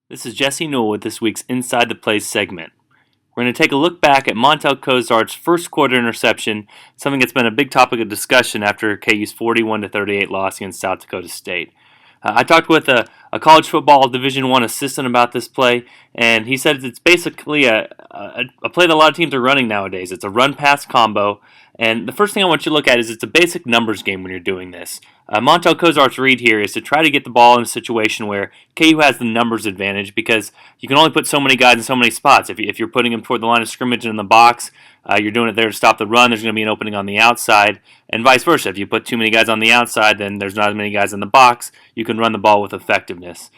This is Jesse Newell with this week's Inside the Play segment. We're going to take a look back at Montel Kozart's first quarter interception, something that's been a big topic of discussion after KU's 41-38 loss against South Dakota State. I talked with a college football Division I assistant about this play, and he said it's basically a play that a lot of teams are running nowadays. It's a run-pass combo, and the first thing I want you to look at is it's a basic numbers game when you're doing this. Montel Kozart's read here is to try to get the ball in a situation where KU has the numbers advantage because you can only put so many guys in so many spots. If you're putting them toward the line of scrimmage and in the box, you're doing it there to stop the run. There's going to be an opening on the outside, and vice versa. If you put too many guys on the outside, then there's not as many guys in the box. You can run the ball with effectiveness.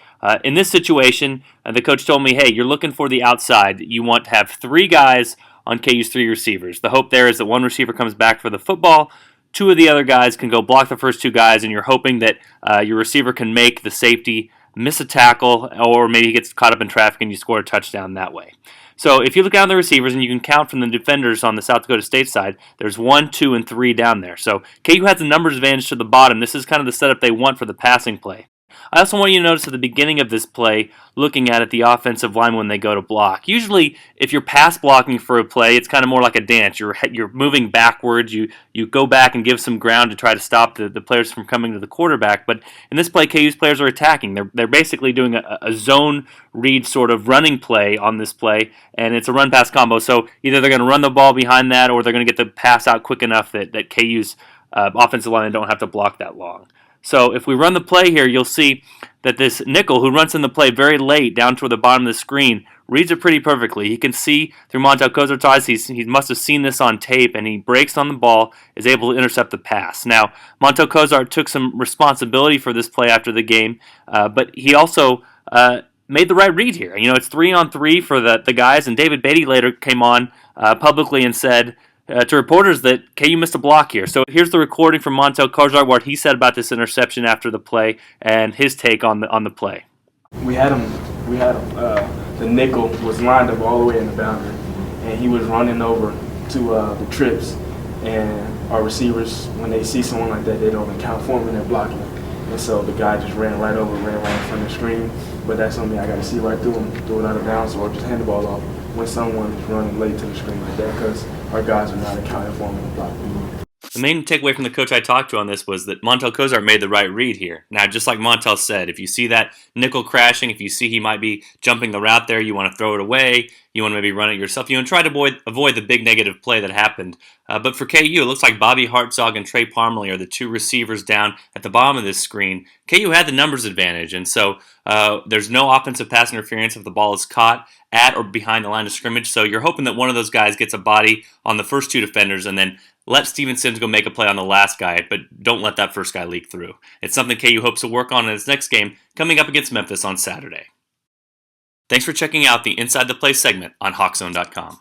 In this situation, the coach told me, hey, you're looking for the outside. You want to have three guys on KU's three receivers. The hope there is that one receiver comes back for the football, two of the other guys can go block the first two guys, and you're hoping that your receiver can make the safety miss a tackle, or maybe he gets caught up in traffic and you score a touchdown that way. So if you look down the receivers, and you can count from the defenders on the South Dakota State side, there's 1, 2, and 3 down there. So KU has the numbers advantage to the bottom. This is kind of the setup they want for the passing play. I also want you to notice at the beginning of this play, looking at it, the offensive line when they go to block. Usually, if you're pass blocking for a play, it's kind of more like a dance. You're moving backwards. You go back and give some ground to try to stop the players from coming to the quarterback. But in this play, KU's players are attacking. They're basically doing a zone read sort of running play on this play, and it's a run-pass combo. So either they're going to run the ball behind that, or they're going to get the pass out quick enough that KU's offensive line don't have to block that long. So if we run the play here, you'll see that this nickel, who runs in the play very late down toward the bottom of the screen, reads it pretty perfectly. He can see through Montel Kozart's eyes. He must have seen this on tape, and he breaks on the ball, is able to intercept the pass. Now, Montel Kozart took some responsibility for this play after the game, but he also made the right read here. You know, it's 3-on-3 for the guys, and David Beatty later came on publicly and said to reporters that KU missed a block here. So here's the recording from Montel Kozart, what he said about this interception after the play and his take on the play. We had him. The nickel was lined up all the way in the boundary, and he was running over to the trips. And our receivers, when they see someone like that, they don't account for him and they're blocking him. And so the guy just ran right in front of the screen. But that's something I got to see right through him, throw it out of bounds, or just hand the ball off when someone is running late to the screen like that, because our guys are not accounting for him and blocking. The main takeaway from the coach I talked to on this was that Montel Kozart made the right read here. Now, just like Montel said, if you see that nickel crashing, if you see he might be jumping the route there, you want to throw it away, you want to maybe run it yourself, you want to try to avoid the big negative play that happened. But for KU, it looks like Bobby Hartzog and Trey Parmalee are the two receivers down at the bottom of this screen. KU had the numbers advantage, and so there's no offensive pass interference if the ball is caught at or behind the line of scrimmage. So you're hoping that one of those guys gets a body on the first two defenders and then let Steven Sims go make a play on the last guy, but don't let that first guy leak through. It's something KU hopes to work on in its next game coming up against Memphis on Saturday. Thanks for checking out the Inside the Play segment on Hawkzone.com.